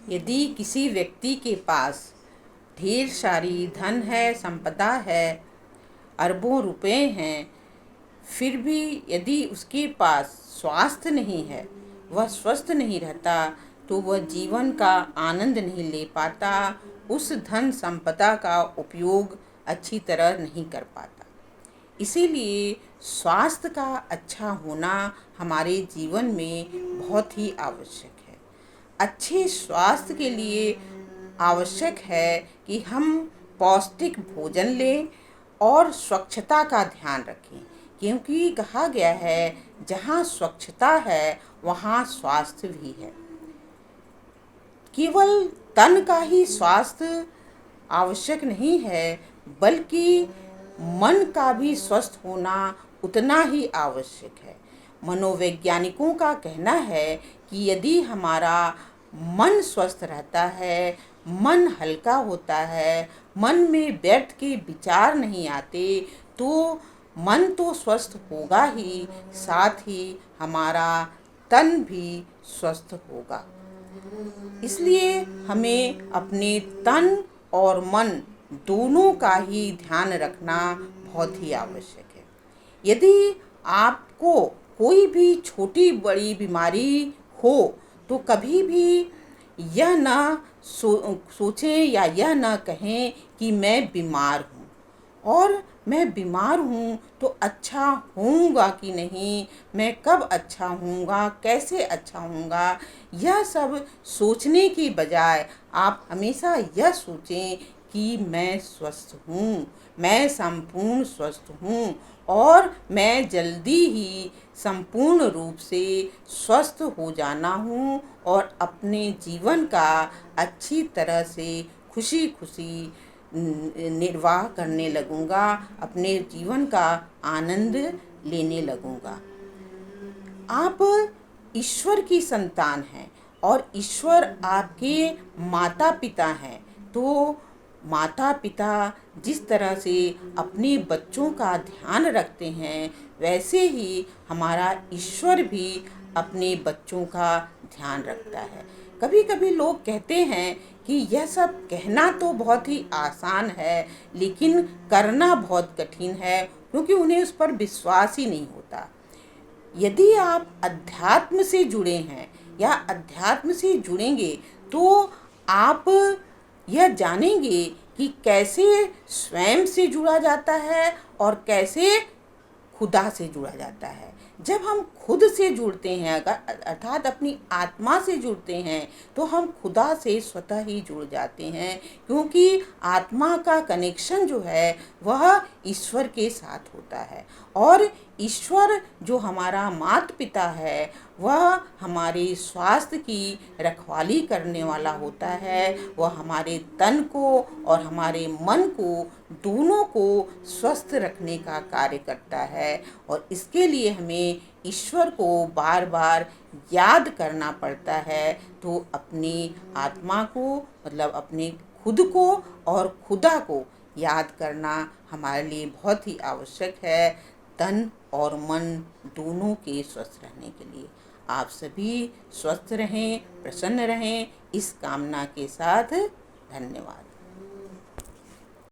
यदि किसी व्यक्ति के पास ढेर सारी धन है, संपदा है, अरबों रुपए हैं, फिर भी यदि उसके पास स्वास्थ्य नहीं है, वह स्वस्थ नहीं रहता, तो वह जीवन का आनंद नहीं ले पाता, उस धन संपदा का उपयोग अच्छी तरह नहीं कर पाता। इसीलिए स्वास्थ्य का अच्छा होना हमारे जीवन में बहुत ही आवश्यक है। अच्छे स्वास्थ्य के लिए आवश्यक है कि हम पौष्टिक भोजन लें और स्वच्छता का ध्यान रखें, क्योंकि कहा गया है जहाँ स्वच्छता है वहाँ स्वास्थ्य भी है। केवल तन का ही स्वास्थ्य आवश्यक नहीं है, बल्कि मन का भी स्वस्थ होना उतना ही आवश्यक है। मनोवैज्ञानिकों का कहना है कि यदि हमारा मन स्वस्थ रहता है, मन हल्का होता है, मन में व्यर्थ के विचार नहीं आते, तो मन तो स्वस्थ होगा ही, साथ ही हमारा तन भी स्वस्थ होगा। इसलिए हमें अपने तन और मन दोनों का ही ध्यान रखना बहुत ही आवश्यक है। यदि आपको कोई भी छोटी बड़ी बीमारी हो, तो कभी भी यह ना सोचें या यह ना कहें कि मैं बीमार हूँ, और मैं बीमार हूँ तो अच्छा होऊंगा कि नहीं, मैं कब अच्छा होऊंगा, कैसे अच्छा होऊंगा, यह सब सोचने की बजाय आप हमेशा यह सोचें कि मैं स्वस्थ हूँ, मैं संपूर्ण स्वस्थ हूँ और मैं जल्दी ही संपूर्ण रूप से स्वस्थ हो जाना हूँ और अपने जीवन का अच्छी तरह से खुशी खुशी निर्वाह करने लगूँगा, अपने जीवन का आनंद लेने लगूँगा। आप ईश्वर की संतान हैं और ईश्वर आपके माता पिता हैं, तो माता पिता जिस तरह से अपने बच्चों का ध्यान रखते हैं, वैसे ही हमारा ईश्वर भी अपने बच्चों का ध्यान रखता है। कभी कभी लोग कहते हैं कि यह सब कहना तो बहुत ही आसान है, लेकिन करना बहुत कठिन है, क्योंकि उन्हें उस पर विश्वास ही नहीं होता। यदि आप अध्यात्म से जुड़े हैं या अध्यात्म से जुड़ेंगे, तो आप यह जानेंगे कि कैसे स्वयं से जुड़ा जाता है और कैसे खुदा से जुड़ा जाता है। जब हम खुद से जुड़ते हैं, अगर अर्थात अपनी आत्मा से जुड़ते हैं, तो हम खुदा से स्वतः ही जुड़ जाते हैं, क्योंकि आत्मा का कनेक्शन जो है वह ईश्वर के साथ होता है। और ईश्वर जो हमारा माता पिता है, वह हमारे स्वास्थ्य की रखवाली करने वाला होता है। वह हमारे तन को और हमारे मन को दोनों को स्वस्थ रखने का कार्य करता है, और इसके लिए हमें ईश्वर को बार बार याद करना पड़ता है। तो अपनी आत्मा को, मतलब अपने खुद को और खुदा को याद करना हमारे लिए बहुत ही आवश्यक है, तन और मन दोनों के स्वस्थ रहने के लिए। आप सभी स्वस्थ रहें, प्रसन्न रहें, इस कामना के साथ धन्यवाद।